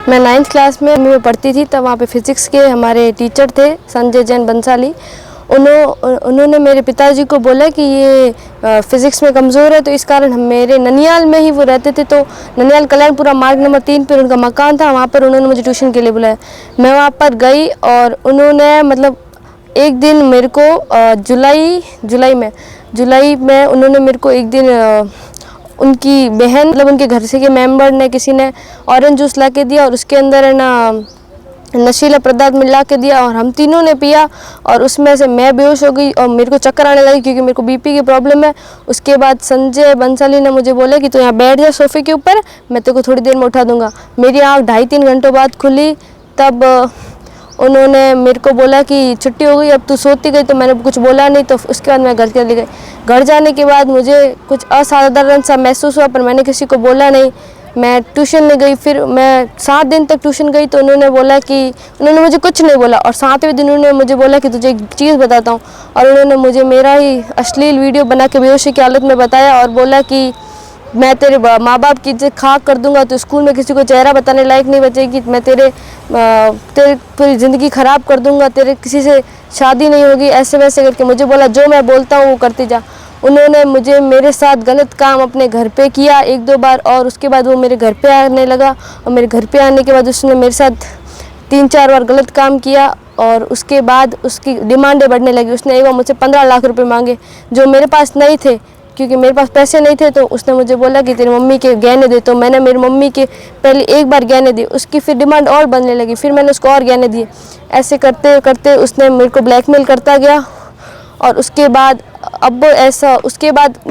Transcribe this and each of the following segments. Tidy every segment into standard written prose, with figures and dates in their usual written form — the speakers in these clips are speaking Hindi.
मैं 9th क्लास में पढ़ती थी, तब वहाँ पे फिज़िक्स के हमारे टीचर थे संजय जैन बंसाली। उन्होंने मेरे पिताजी को बोला कि ये फ़िज़िक्स में कमज़ोर है, तो इस कारण हम मेरे ननियाल में ही वो रहते थे, तो ननियाल कल्याणपुरा मार्ग नंबर 3 पर उनका मकान था। वहाँ पर उन्होंने मुझे ट्यूशन के लिए बुलाया। मैं वहाँ पर गई और उन्होंने मतलब एक दिन मेरे को जुलाई में उन्होंने मेरे को एक दिन उनकी बहन मतलब उनके घर से के मेंबर ने किसी ने ऑरेंज जूस ला के दिया और उसके अंदर है ना नशीला पदार्थ मिला के दिया और हम तीनों ने पिया और उसमें से मैं बेहोश हो गई और मेरे को चक्कर आने लगी क्योंकि मेरे को बीपी की प्रॉब्लम है। उसके बाद संजय बंसाली ने मुझे बोला कि तू यहाँ बैठ जा सोफ़े के ऊपर, मैं तेरे को थोड़ी देर में उठा दूँगा। मेरी आँख 2.5-3 घंटों बाद खुली, तब उन्होंने मेरे को बोला कि छुट्टी हो गई, अब तू सोती गई। तो मैंने कुछ बोला नहीं। तो उसके बाद मैं घर चली गई। घर जाने के बाद मुझे कुछ असाधारण सा महसूस हुआ, पर मैंने किसी को बोला नहीं। मैं ट्यूशन में गई, फिर मैं 7 दिन तक ट्यूशन गई। तो उन्होंने मुझे कुछ नहीं बोला और 7वें दिन उन्होंने मुझे बोला कि तुझे एक चीज़ बताता हूँ, और उन्होंने मुझे मेरा ही अश्लील वीडियो बना के बेहोशी की हालत में बताया और बोला कि मैं तेरे माँ बाप की इज्जत खाक कर दूंगा, तो स्कूल में किसी को चेहरा बताने लायक नहीं बचेगी, मैं तेरे पूरी ज़िंदगी ख़राब कर दूंगा, तेरे किसी से शादी नहीं होगी, ऐसे वैसे करके मुझे बोला जो मैं बोलता हूँ वो करती जा। उन्होंने मेरे साथ गलत काम अपने घर पे किया 1-2 बार और उसके बाद वो मेरे घर पे आने लगा और मेरे घर पे आने के बाद उसने मेरे साथ 3-4 बार गलत काम किया और उसके बाद उसकी डिमांडें बढ़ने लगी। उसने एक बार मुझसे 15 लाख रुपए मांगे जो मेरे पास नहीं थे, क्योंकि मेरे पास पैसे नहीं थे। तो उसने मुझे बोला कि तेरी मम्मी के गहने दे, तो मैंने मेरी मम्मी के पहले एक बार गहने दिए, उसकी फिर डिमांड और बढ़ने लगी, फिर मैंने उसको और गहने दिए। ऐसे करते करते उसने मेरे को ब्लैकमेल करता गया और उसके बाद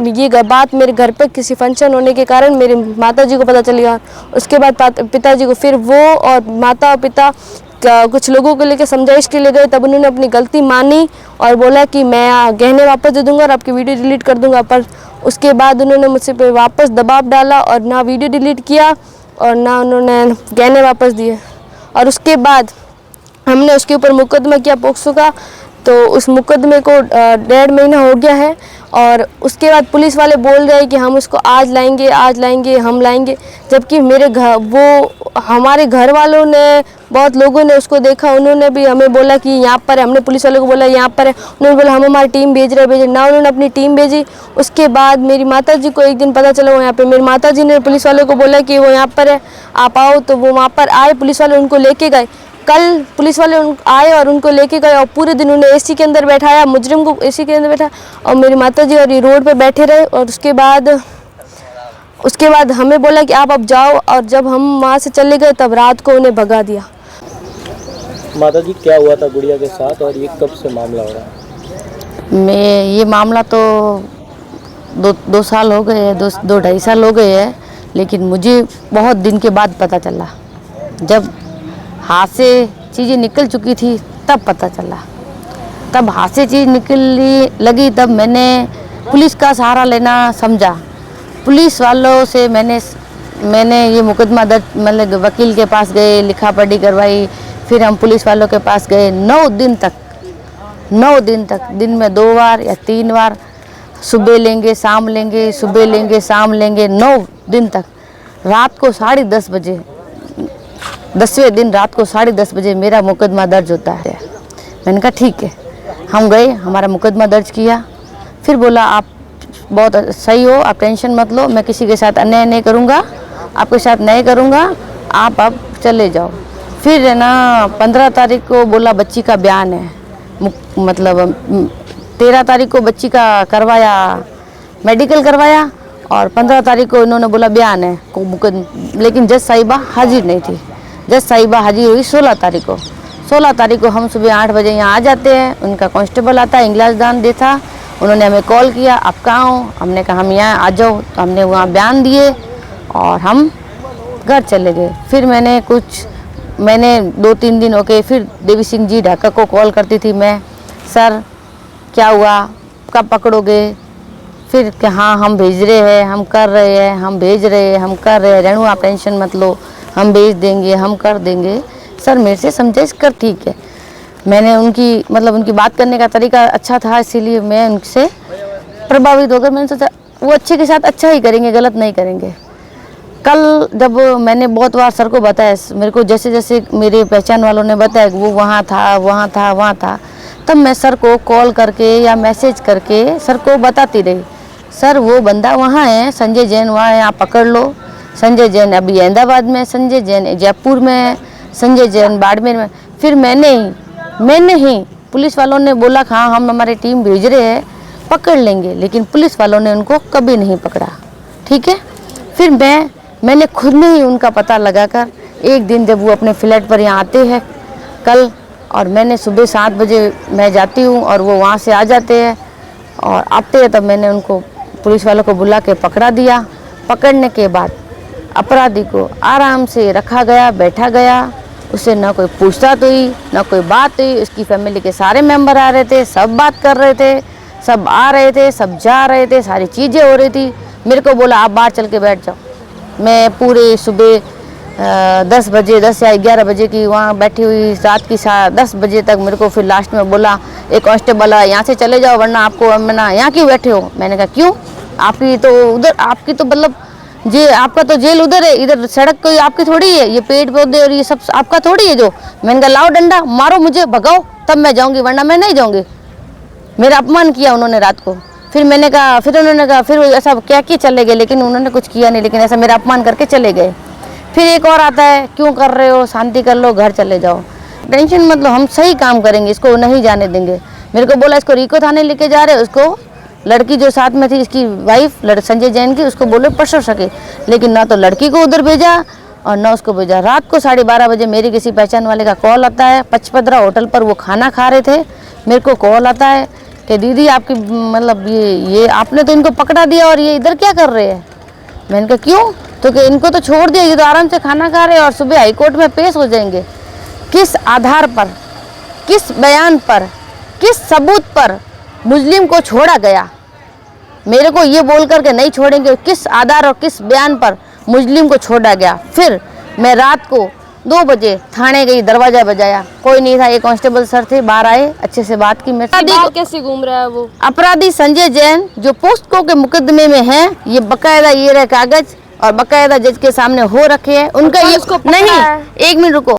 ये बात मेरे घर पे किसी फंक्शन होने के कारण मेरे माताजी को पता चल गया। उसके बाद पिताजी को फिर वो और माता और पिता कुछ लोगों को लेकर समझाइश के लिए गए, तब उन्होंने अपनी गलती मानी और बोला कि मैं गहने वापस दे दूंगा और आपकी वीडियो डिलीट कर दूंगा। पर उसके बाद उन्होंने मुझसे पे वापस दबाव डाला और ना वीडियो डिलीट किया और ना उन्होंने गहने वापस दिए। और उसके बाद हमने उसके ऊपर मुकदमा किया पोक्सो का, तो उस मुकदमे को 1.5 महीना हो गया है। और उसके बाद पुलिस वाले बोल रहे हैं कि हम उसको आज लाएंगे, हम लाएंगे, जबकि हमारे घर वालों ने, बहुत लोगों ने उसको देखा, उन्होंने भी हमें बोला कि यहाँ पर है। हमने पुलिस वालों को बोला यहाँ पर है, उन्होंने बोला हम हमारी टीम भेज रहे ना, उन्होंने अपनी टीम भेजी। उसके बाद मेरी माताजी को एक दिन पता चला वो यहाँ पे, मेरी माताजी ने पुलिस वालों को बोला कि वो यहाँ पर है, आप आओ। तो वो वहाँ पर आए, पुलिस वाले उनको लेके गए। कल पुलिस वाले आए और उनको लेके गए और पूरे दिन उन्हें एसी के अंदर बैठाया, मुजरिम को एसी के अंदर बैठाया और मेरी माताजी और ये रोड पे बैठे रहे। और उसके बाद हमें बोला कि आप अब जाओ, और जब हम वहाँ से चले गए तब रात को उन्हें भगा दिया। माताजी क्या हुआ था गुड़िया के साथ और ये कब से मामला हो रहा है? ये मामला तो 2 साल हो गए हैं, 2-2.5 साल हो गए हैं, लेकिन मुझे बहुत दिन के बाद पता चला। जब हाथ से चीज़ें निकल चुकी थी तब पता चला। तब हाथ से चीज़ निकलने लगी तब मैंने पुलिस का सहारा लेना समझा। पुलिस वालों से मैंने ये मुकदमा दर्ज, मतलब वकील के पास गए, लिखा पढ़ी करवाई, फिर हम पुलिस वालों के पास गए। 9 दिन तक दिन में 2 बार या 3 बार, सुबह लेंगे शाम लेंगे, सुबह लेंगे शाम लेंगे, 9 दिन तक। रात को 10:30 बजे, 10वें दिन रात को 10:30 बजे मेरा मुकदमा दर्ज होता है। मैंने कहा ठीक है। हम गए, हमारा मुकदमा दर्ज किया। फिर बोला आप बहुत सही हो, आप टेंशन मत लो, मैं किसी के साथ अन्याय नहीं करूँगा, आपके साथ नहीं करूँगा, आप अब चले जाओ। फिर है ना 15 तारीख को बोला बच्ची का बयान है, मतलब 13 तारीख को बच्ची का करवाया, मेडिकल करवाया, और 15 तारीख को इन्होंने बोला बयान है, लेकिन जज साहिबा हाजिर नहीं थी। जज साहिबा हाजिर हुई 16 तारीख को। 16 तारीख को हम सुबह 8 बजे यहाँ आ जाते हैं, उनका कांस्टेबल आता है, इंग्लिश दान देता। उन्होंने हमें कॉल किया, आप कहाँ हो? हमने कहा हम यहाँ आ जाओ। तो हमने वहाँ बयान दिए और हम घर चले गए। फिर मैंने 2-3 दिन हो गए, फिर देवी सिंह जी ढाका को कॉल करती थी मैं, सर क्या हुआ, कब पकड़ोगे? फिर कि हाँ हम भेज रहे हैं, हम कर रहे हैं, हम भेज रहे हैं, हम कर रहे हैं, रेणु आप टेंशन मत लो, हम भेज देंगे, हम कर देंगे। सर मेरे से समझाइश कर, ठीक है। मैंने उनकी बात करने का तरीका अच्छा था, इसीलिए मैं उनसे प्रभावित होकर मैंने सोचा वो अच्छे के साथ अच्छा ही करेंगे, गलत नहीं करेंगे। कल जब मैंने बहुत बार सर को बताया, मेरे को जैसे जैसे मेरे पहचान वालों ने बताया कि वो वहाँ था वहाँ था वहाँ था, तब मैं सर को कॉल करके या मैसेज करके सर को बताती रही, सर वो बंदा वहाँ है, संजय जैन वहाँ है, आप पकड़ लो। संजय जैन अभी अहमदाबाद में, संजय जैन जयपुर में है, संजय जैन बाड़मेर में। फिर मैंने ही पुलिस वालों ने बोला हाँ हम हमारी टीम भेज रहे हैं, पकड़ लेंगे, लेकिन पुलिस वालों ने उनको कभी नहीं पकड़ा। ठीक है, फिर मैंने खुद में ही उनका पता लगाकर एक दिन जब वो अपने फ्लैट पर यहाँ आते हैं कल, और मैंने सुबह 7 बजे मैं जाती हूँ और वो वहाँ से आ जाते हैं और आते हैं, तब मैंने उनको पुलिस वालों को बुला के पकड़ा दिया। पकड़ने के बाद अपराधी को आराम से रखा गया, बैठा गया, उससे ना कोई पूछताछ हुई ना कोई बात हुई। उसकी फैमिली के सारे मेंबर आ रहे थे, सब बात कर रहे थे, सब आ रहे थे, सब जा रहे थे, सारी चीज़ें हो रही थी। मेरे को बोला आप बाहर चल के बैठ जाओ। मैं पूरे सुबह 10 बजे 10 या 11 बजे की वहाँ बैठी हुई, रात की 10 बजे तक। मेरे को फिर लास्ट में बोला एक कांस्टेबल यहाँ से चले जाओ वरना आपको, मैंने यहाँ क्यों बैठे हो? मैंने कहा क्यों, आपकी तो उधर, आपकी तो मतलब आपका तो जेल उधर है, इधर सड़क कोई आपकी थोड़ी है, ये पेड़ पौधे और ये सब आपका थोड़ी है जो। मैंने कहा लाओ डंडा मारो मुझे, भगाओ तब मैं जाऊँगी वरना मैं नहीं जाऊँगी। मेरा अपमान किया उन्होंने रात को। फिर मैंने कहा, फिर उन्होंने कहा, फिर ऐसा क्या कि चले गए, लेकिन उन्होंने कुछ किया नहीं, लेकिन ऐसा मेरा अपमान करके चले गए। फिर एक और आता है, क्यों कर रहे हो, शांति कर लो, घर चले जाओ, टेंशन मत लो, हम सही काम करेंगे, इसको नहीं जाने देंगे। मेरे को बोला इसको रीको थाने लेके जा रहे, उसको लड़की जो साथ में थी इसकी वाइफ संजय जैन की, उसको बोले परसों सके, लेकिन ना तो लड़की को उधर भेजा और ना उसको भेजा। रात को 12:30 बजे मेरे किसी पहचान वाले का कॉल आता है, 55 होटल पर वो खाना खा रहे थे, मेरे को कॉल आता है कि दीदी आपकी मतलब ये आपने तो इनको पकड़ा दिया और ये इधर क्या कर रहे हैं? मैंने कहा क्यों? तो कि इनको तो छोड़ दिया, ये तो आराम से खाना खा रहे हैं और सुबह हाई कोर्ट में पेश हो जाएंगे। किस आधार पर, किस बयान पर, किस सबूत पर मुस्लिम को छोड़ा गया? मेरे को ये बोल कर के नहीं छोड़ेंगे, किस आधार और किस बयान पर मुस्लिम को छोड़ा गया? फिर मैं रात को 2 बजे थाने गई, दरवाजा बजाया, कोई नहीं था, एक कांस्टेबल सर थे, बाहर आए, अच्छे से बात की। बाहर कैसे घूम रहा है वो अपराधी संजय जैन जो पोस्को के मुकदमे में है, ये बकायदा ये रहे कागज और बकायदा जज के सामने हो रखे हैं उनका। ये नहीं, 1 मिनट रुको।